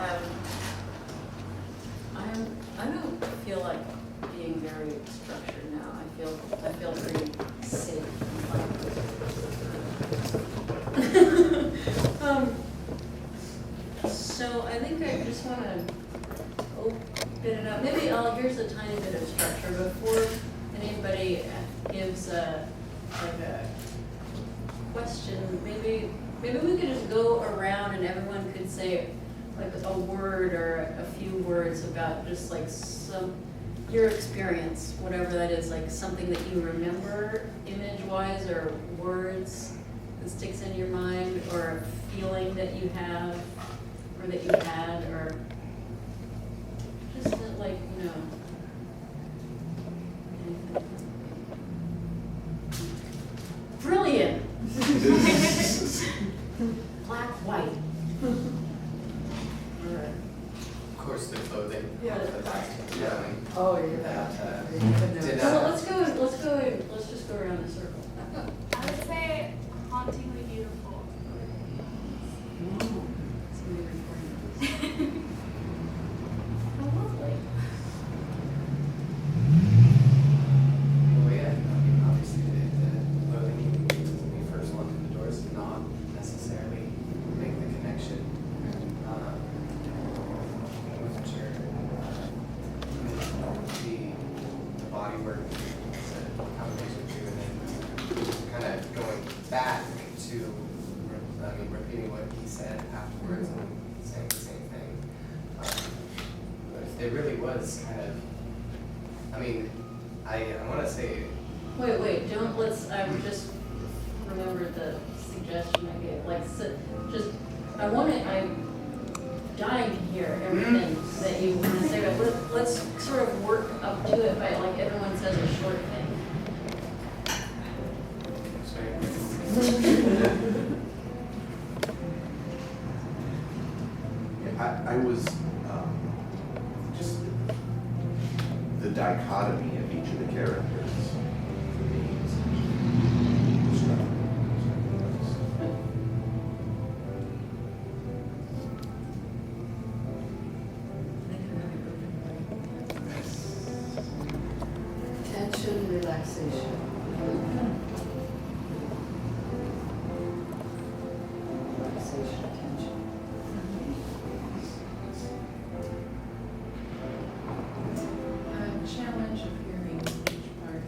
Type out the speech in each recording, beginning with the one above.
I don't feel like being very structured now. I feel pretty safe and fun. So I think I just want to open it up. Maybe here's a tiny bit of structure before anybody gives a question. Maybe we could just go around and everyone could say like a word or a few words about just like your experience, whatever that is, like something that you remember image-wise or words that sticks in your mind, or a feeling that you have or that you had, or just like, you know, anything. Brilliant. Black, white. All right. Of course, the clothing. Yeah. Yeah. Oh, yeah. Let's just go around the circle. I would say hauntingly beautiful. It's gonna be recording. How lovely. Well, yeah, I mean, obviously the clothing when we first walked in the doors did not necessarily make the connection. I wasn't sure. The body work, the combination too, and then kind of going back to, repeating what he said afterwards and saying the same thing. But it really was kind of, I want to say. Wait, I would just remember the suggestion I gave, like, I'm dying to hear everything that you want to say, but let's sort of work up to it by, like, everyone says a short thing. I was just the dichotomy of each of the characters for me is Tension, relaxation. Relaxation, tension. Challenge of hearing each part.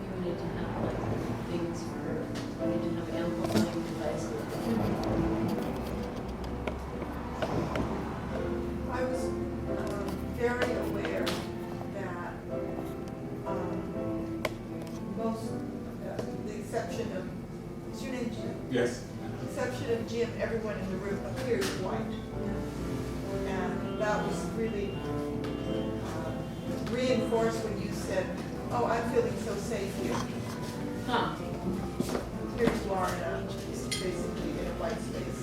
We need to have, like, things we need to have amplifying devices. I was very aware that most, the exception of, is your name Jim? Yes. Exception of Jim, everyone in the room appears white. And that was really reinforced when you said, oh, I'm feeling so safe here. Huh. Here you are basically in a white space.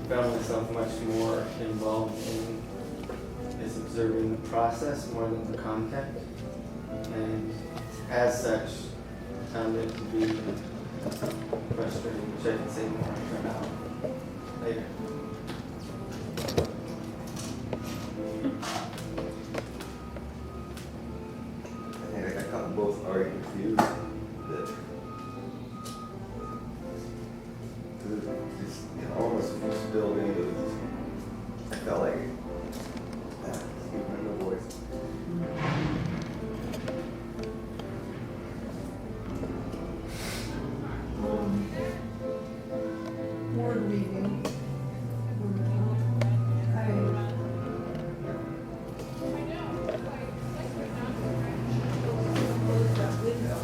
Found myself much more involved in is observing the process more than the content, and as such found it to be frustrating, which I can say more about later. I think I got both already confused. That it almost spilled into this. I felt like speaking in the voice. Word reading. Close that window.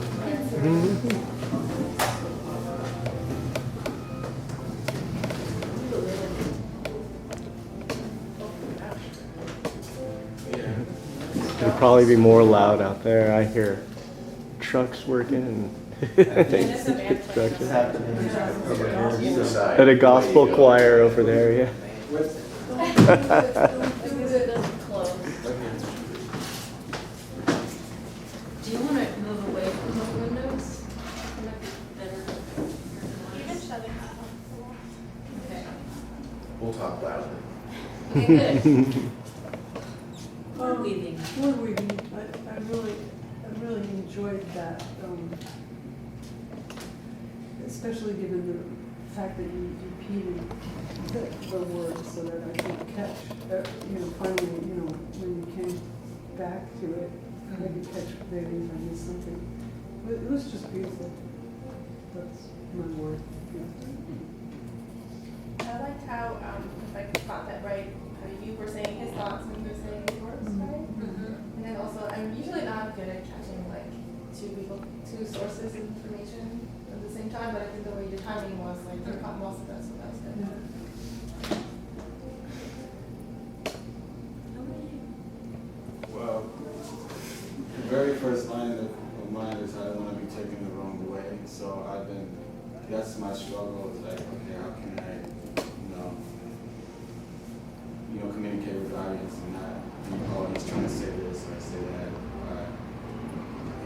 It'll probably be more loud out there. I hear trucks working and Just have to be. You decide. At a gospel choir over there, yeah. It doesn't close. Do you want to move away from the windows? It might be better. Even shutting that off. Okay. We'll talk loudly. Okay, good. Word weaving. Word weaving, I really enjoyed that, especially given the fact that you repeated the words so that I could catch, finally, when you came back to it, I could catch maybe if I missed something. It was just beautiful. That's my word. I liked how, if I got that right, how you were saying his thoughts and you were saying yours, right? And then also, I'm usually not good at catching like two sources of information at the same time, but I think the way your timing was, like, you caught most of that, so that was good. Well, the very first line of mine is I don't want to be taken the wrong way. So that's my struggle. Is like, okay, how can I, communicate with the audience and not be, oh, he's trying to say this or say that,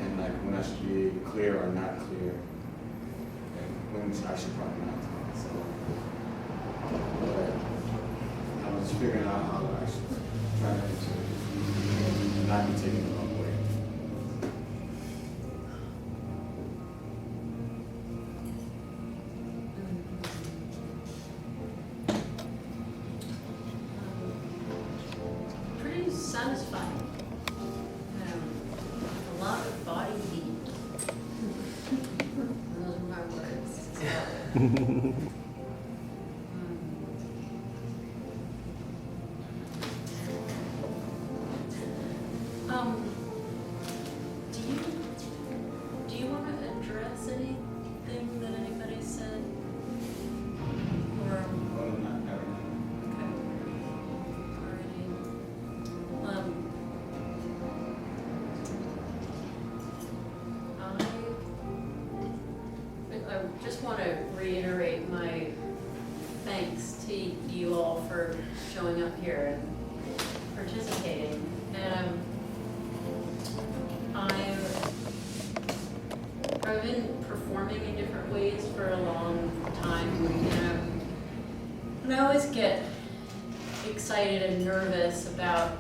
and like when I should be clear or not clear, and when I should probably not. So, but I was figuring out how to actually try to not be taken the wrong way. Pretty satisfying. A lot of body heat. Those are my words. Do you want to address anything that anybody said? Or Well, not that. okay. Alrighty. I just want to reiterate my thanks to you all for showing up here and participating. I've been performing in different ways for a long time, and I always get excited and nervous about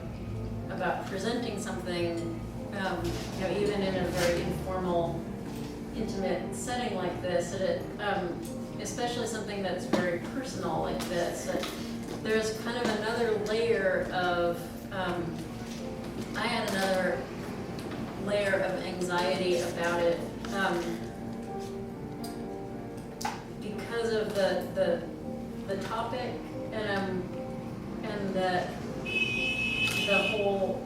presenting something, even in a very informal, intimate setting like this, especially something that's very personal like this. There's kind of another layer of, I had another layer of anxiety about it, because of the topic and the whole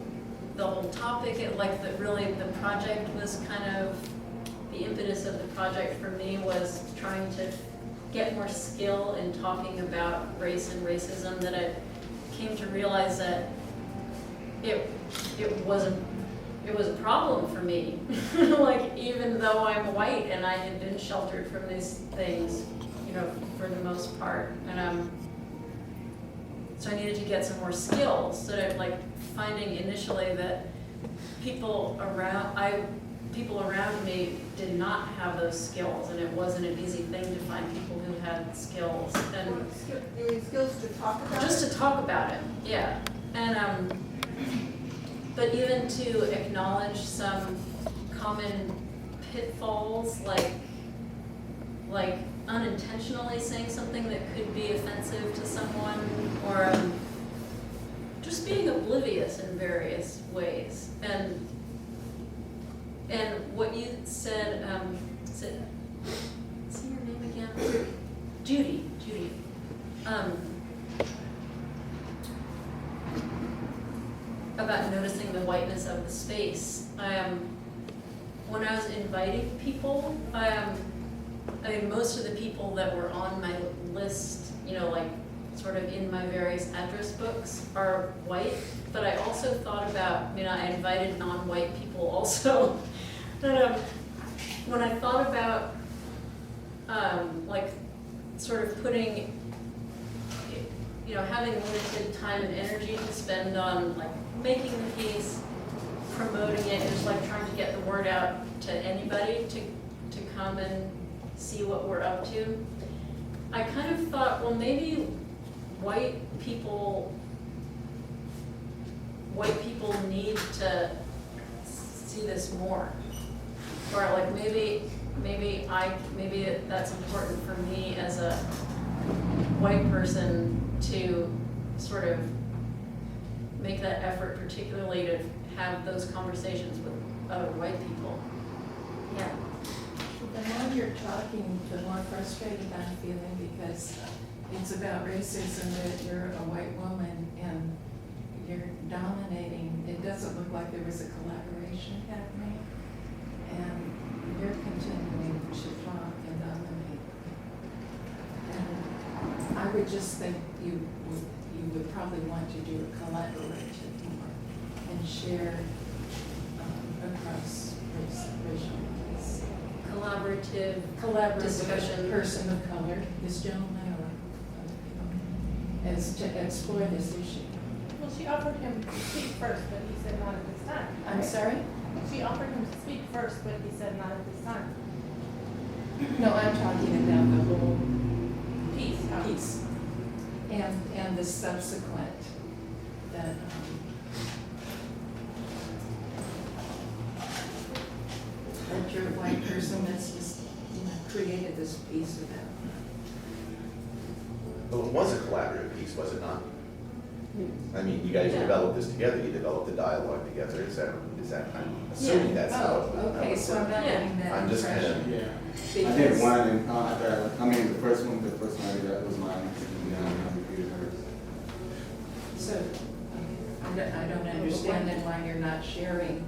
topic, the project was kind of, the impetus of the project for me was trying to get more skill in talking about race and racism, that I came to realize that it was a problem for me. Like, even though I'm white and I had been sheltered from these things, for the most part, and so I needed to get some more skills. So I'm like finding initially that people around me did not have those skills, and it wasn't an easy thing to find people who had skills. And You mean skills to talk about it? just to talk about it, yeah. And but even to acknowledge some common pitfalls, like unintentionally saying something that could be offensive to someone, or just being oblivious in various ways. And what you said, say your name again? Judy. About noticing the whiteness of the space. When I was inviting people, most of the people that were on my list, sort of in my various address books, are white, but I also thought about, I invited non-white people also. when I thought about, like, sort of putting, you know, having limited time and energy to spend on, like, making the piece, promoting it, just like trying to get the word out to anybody to come and see what we're up to. I kind of thought, well, maybe white people need to see this more. Or like maybe that's important for me as a white person to sort of make that effort, particularly to have those conversations with other white people. Yeah. The more you're talking, the more frustrated I'm feeling because it's about racism that you're a white woman and you're dominating. It doesn't look like there was a collaboration happening. And you're continuing to talk and dominate. And I would just think you would probably want to do a collaborative more and share across racial lines. Collaborative discussion. Person of color, this gentleman or other people, as to explore this issue. Well, she offered him to speak first, but he said not at this time. I'm sorry? She offered him to speak first, but he said not at this time. No, I'm talking about the whole Peace. piece and the subsequent that that you're a white person that's just, you know, created this piece about. Well, it was a collaborative piece, was it not? Yes. I mean, you guys Yeah. developed this together, you developed the dialogue together, is that, I'm assuming that's how. Oh, okay, so I'm not Yeah. getting that I'm just impression. kind Yeah. I Because- did one, and the first one I did was mine, and then I repeated hers. So, I don't understand then why you're not sharing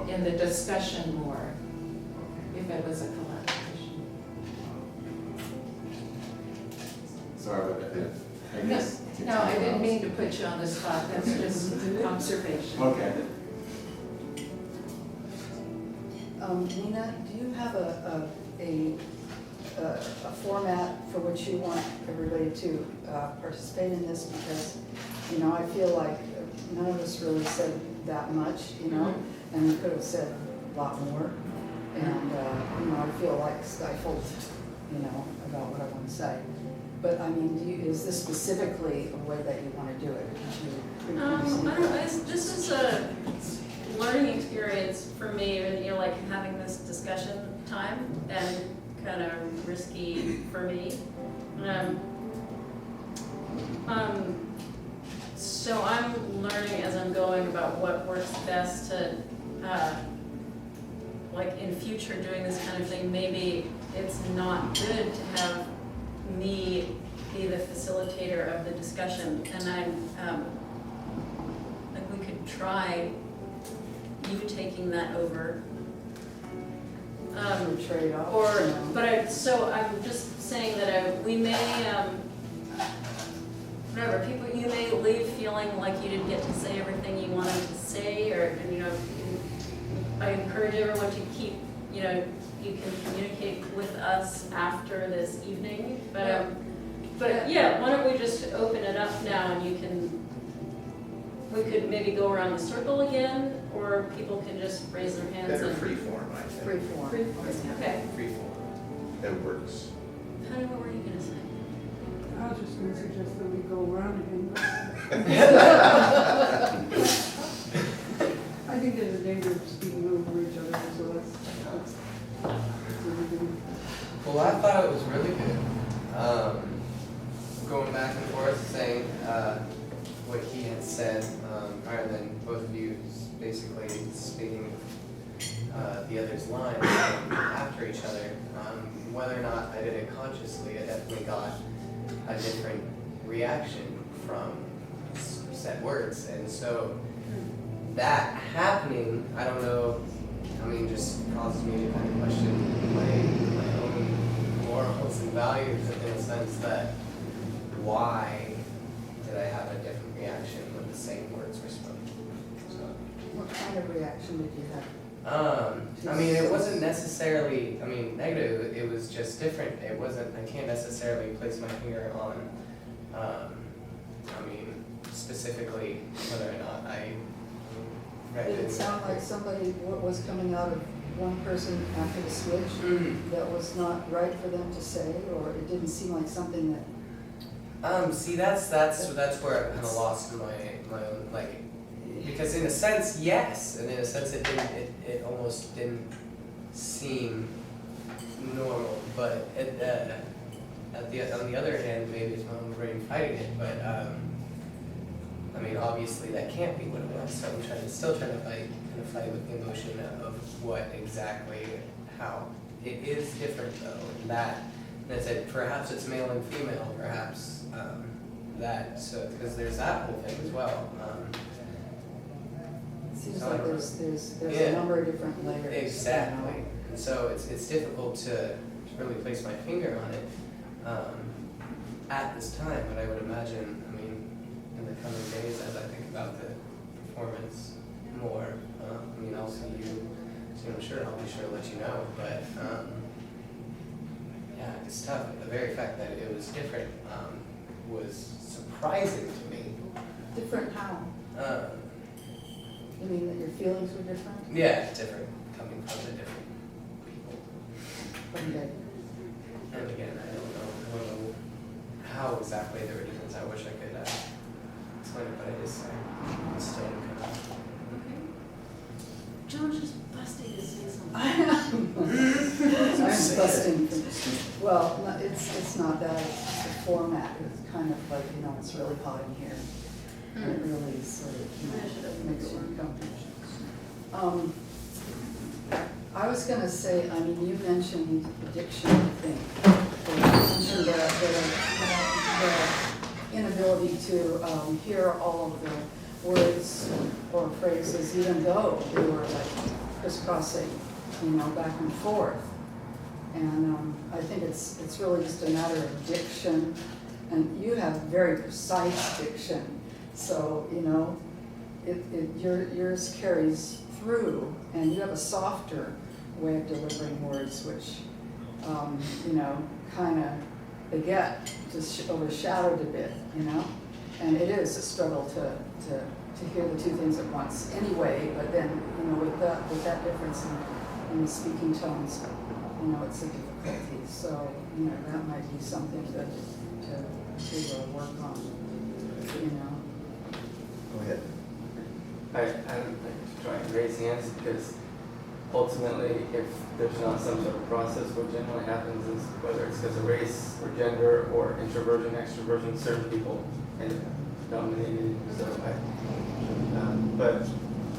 in the discussion more, if it was a collaboration. Sorry about that. I No, guess. no, I didn't mean to put you on the spot, that's just observation. Okay. Nina, do you have a format for which you want everybody to participate in this? Because, you know, I feel like none of us really said that much, you know, and we could have said a lot more. And, you know, I feel like stifled, you know, about what I want to say. But I mean, is this specifically a way that you want to do it? I don't know, this is a learning experience for me, and, you know, like having this discussion time, and kind of risky for me. So I'm learning as I'm going about what works best to, like in future doing this kind of thing, maybe it's not good to have me be the facilitator of the discussion, and I'm, like we could try you taking that over. Trade-off. Or, you know. but so I'm just saying that we may, whatever, you may leave feeling like you didn't get to say everything you wanted to say, or, you know, I encourage everyone to keep, you know, you can communicate with us after this evening, but yeah, why don't we just open it up now, and we could maybe go around the circle again, or people can just raise their hands Better and. free form, I think. Free form. Okay, Free form. That works. Patty, what were you gonna say? I was just gonna suggest that we go around again. I think there's a danger of speaking over each other, so that's what we do. Well, I thought it was really good. Going back and forth, saying what he had said, rather than both of you basically speaking the other's lines after each other. Whether or not I did it consciously, I definitely got a different reaction from said words. And so that happening, I don't know, I mean, just causes me to kind of question my own morals and values in a sense that why did I have a different reaction when the same words were spoken? So, What kind of reaction did you have? I mean, it wasn't necessarily, I mean, negative, it was just different. It wasn't, I can't necessarily place my finger on, I mean, specifically whether or not I read Did it sound like somebody was coming out of one person after the switch Mhm. that was not right for them to say, or it didn't seem like something that, See, that's where I kind of lost my own, like, because in a sense, yes, and in a sense it almost didn't seem normal, but on the other hand, maybe it's my own brain fighting it, but I mean, obviously that can't be what it was, so I'm still trying to fight with the emotion of what exactly, how it is different though, and that's it. Perhaps it's male and female, perhaps that, so because there's that whole thing as well. it seems So I like don't know. there's Yeah. a number of different layers. Exactly, and so it's difficult to really place my finger on it at this time, but I would imagine, I mean, in the coming days, as I think about the performance more, I mean, I'll see you soon, I'm sure, I'll be sure to let you know, but yeah, it's tough. The very fact that it was different was surprising to me. Different how? You mean that your feelings were different? Yeah, different, coming from the different people. Okay. And again, I don't know how exactly they were different. I wish I could explain it, but I just I'm still kind of. John's just busting to say something. I'm busting. Well, no, it's not that, it's the format, it's kind of like, you know, it's really hot in here. And it really sort of, you know, makes you uncomfortable. I was gonna say, I mean, you mentioned addiction, I think. You mentioned the inability to hear all of the words or phrases, even though they were like crisscrossing, you know, back and forth. And I think it's really just a matter of diction, and you have very precise diction. So, you know, yours carries through, and you have a softer way of delivering words, which, you know, kind of beget, just overshadowed a bit, you know? And it is a struggle to hear the two things at once anyway, but then, you know, with that difference in the speaking tones, you know, it's a difficulty. So, you know, that might be something to work on, you know? Go ahead. I don't think to try and raise hands because ultimately, if there's not some sort of process, what generally happens is whether it's because of race or gender or introversion, extroversion, certain people end up dominated. So but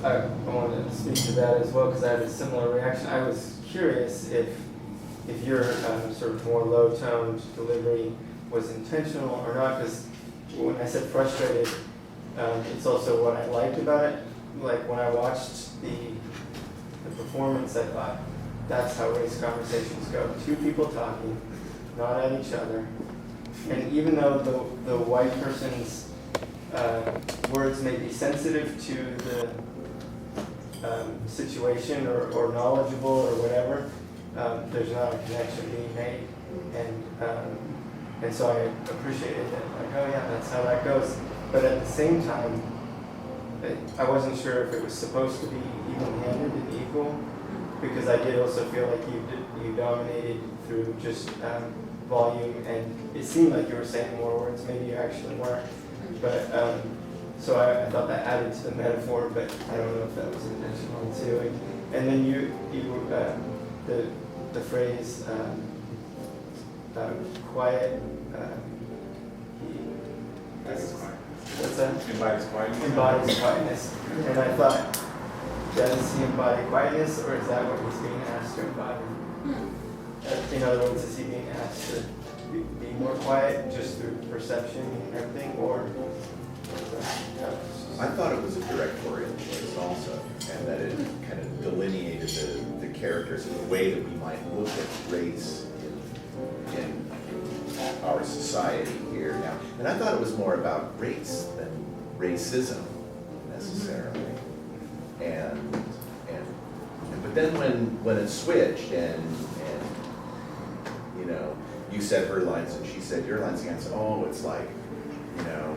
I wanted to speak to that as well because I had a similar reaction. I was curious if your sort of more low-toned delivery was intentional or not, because when I said frustrated, it's also what I liked about it. Like when I watched the performance, I thought that's how race conversations go. Two people talking, not at each other. And even though the white person's words may be sensitive to the situation or knowledgeable or whatever, there's not a connection being made. And so I appreciated that, like, oh yeah, that's how that goes. But at the same time, I wasn't sure if it was supposed to be even-handed and equal, because I did also feel like you dominated through just volume, and it seemed like you were saying more words, maybe you actually weren't. But so I thought that added to the metaphor, but I don't know if that was intentional too. And then the phrase quiet. What's that? Embodies quietness. Embodies quietness. And I thought, does he embody quietness, or is that what he's being asked to embody? In other words, is he being asked to be more quiet just through perception and everything, or? I thought it was a directorial choice also, and that it kind of delineated the characters and the way that we might look at race in our society here now. And I thought it was more about race than racism necessarily. And then when it switched and you know, you said her lines and she said your lines, and I said, oh, it's like, you know,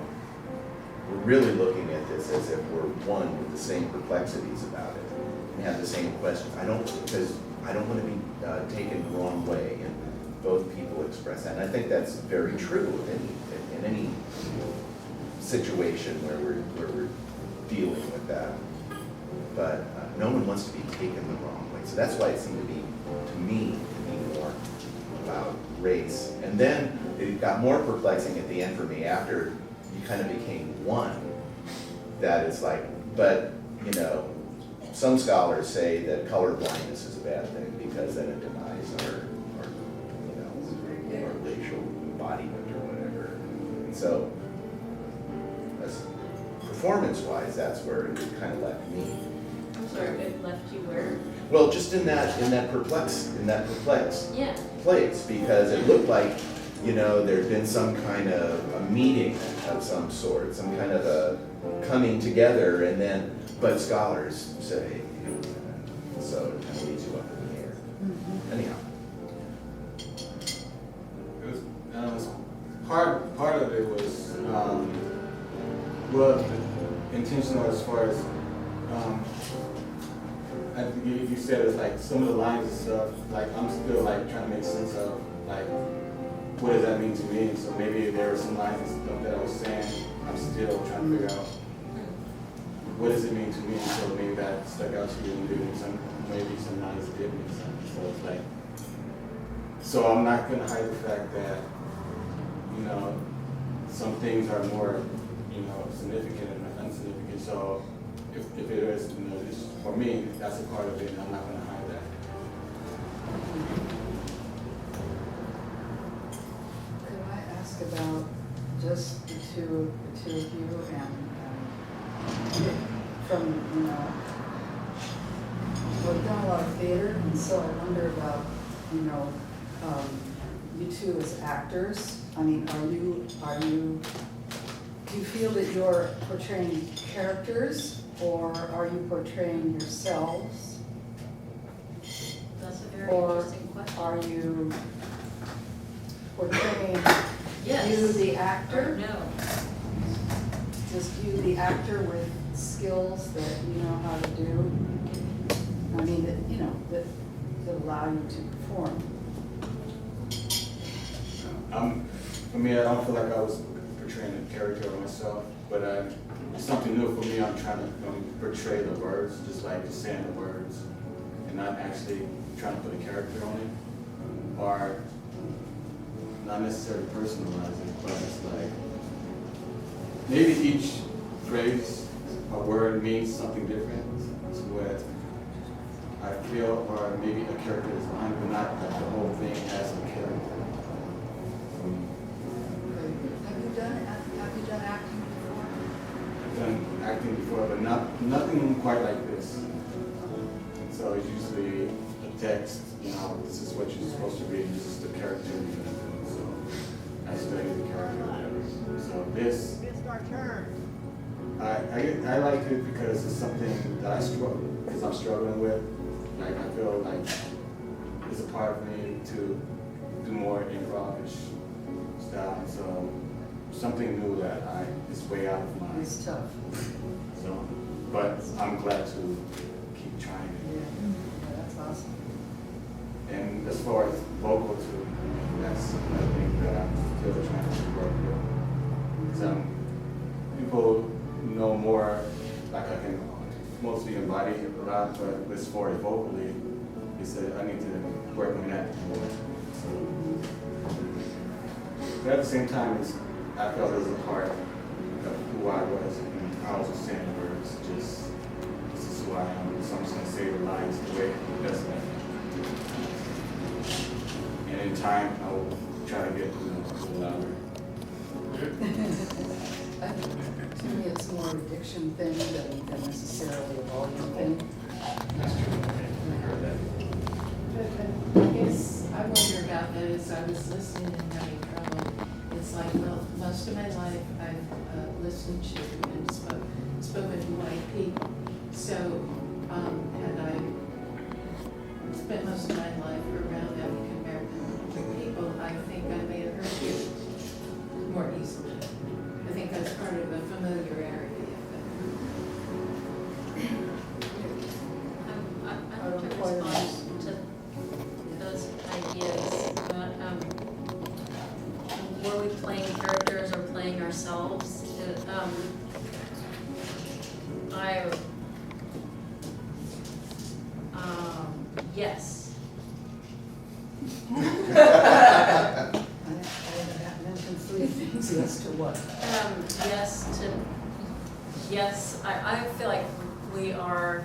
we're really looking at this as if we're one with the same perplexities about it and have the same questions. Because I don't want to be taken the wrong way, and both people express that. And I think that's very true in any situation where we're dealing with that. But no one wants to be taken the wrong way. So that's why it seemed to me to be more about race. And then it got more perplexing at the end for me after you kind of became one. That it's like, but you know, some scholars say that color blindness is a bad thing because then it denies our you know, our racial embodiment or whatever. And so, performance-wise, that's where it kind of left me. I'm sorry, it left you where? Well, just in that perplexed Yeah. place, because it looked like, you know, there'd been some kind of a meeting of some sort, some kind of a coming together, and then, but scholars say, so it kind of leaves you up in the air. Anyhow. It was part of it was well, intentional as far as I think you said it's like some of the lines and stuff, like I'm still like trying to make sense of like what does that mean to me. So maybe there were some lines and stuff that I was saying, I'm still trying to figure out what does it mean to me. So maybe that stuck out to you and maybe some lines did make sense. So it's like, so I'm not gonna hide the fact that, you know, some things are more, you know, significant and insignificant. So if it is, you know, it's, for me, that's a part of it, and I'm not going to hide that. Could I ask about just the two of you and from, you know, we've done a lot of theater, and so I wonder about, you know, you two as actors. I mean, do you feel that you're portraying characters, or are you portraying yourselves? That's a very Or interesting question. are you portraying Yes. you, the actor? Or no. Just you, the actor, with skills that you know how to do? I mean, that, you know, that allow you to perform. For me, I don't feel like I was portraying a character of myself, but it's something new for me. I'm trying to portray the words, just saying the words, and not actually trying to put a character on it, or not necessarily personalize it, but it's like maybe each phrase or word means something different to what I feel, or maybe a character is behind, but not that the whole thing has a character. Have you done acting before? I've done acting before, but nothing quite like this. So it's usually a text, you know, this is what you're supposed to read, this is the character you're gonna do. So I study the character or whatever. So this, I like it because it's something that I'm struggling with. Like I feel like it's a part of me to do more improv-ish style. So something new that is way out of my. It's tough. So, but I'm glad to keep trying it. Yeah, that's awesome. And as far as vocal too, that's another thing that I'm still trying to work with. Some people know more, like I can mostly embody it a lot, but as far as vocally, they said I need to work on that more. So, but at the same time, I felt it was a part of who I was, and I was just saying the words, just this is who I am, so I'm just gonna say the lines the way it does that. And in time, I will try to get a little louder. To me, it's more a diction thing than necessarily a volume thing. That's true. I heard that. But I guess I wonder about that as I was listening and having trouble. It's like, well, most of my life I've listened to and spoken to white people. So had I spent most of my life around African American people, I think I may have heard you more easily. I think that's part of the familiarity I have to respond to those ideas, but, were we playing characters or playing ourselves? Yes. I mentioned three things, yes to what? Yes, I feel like we are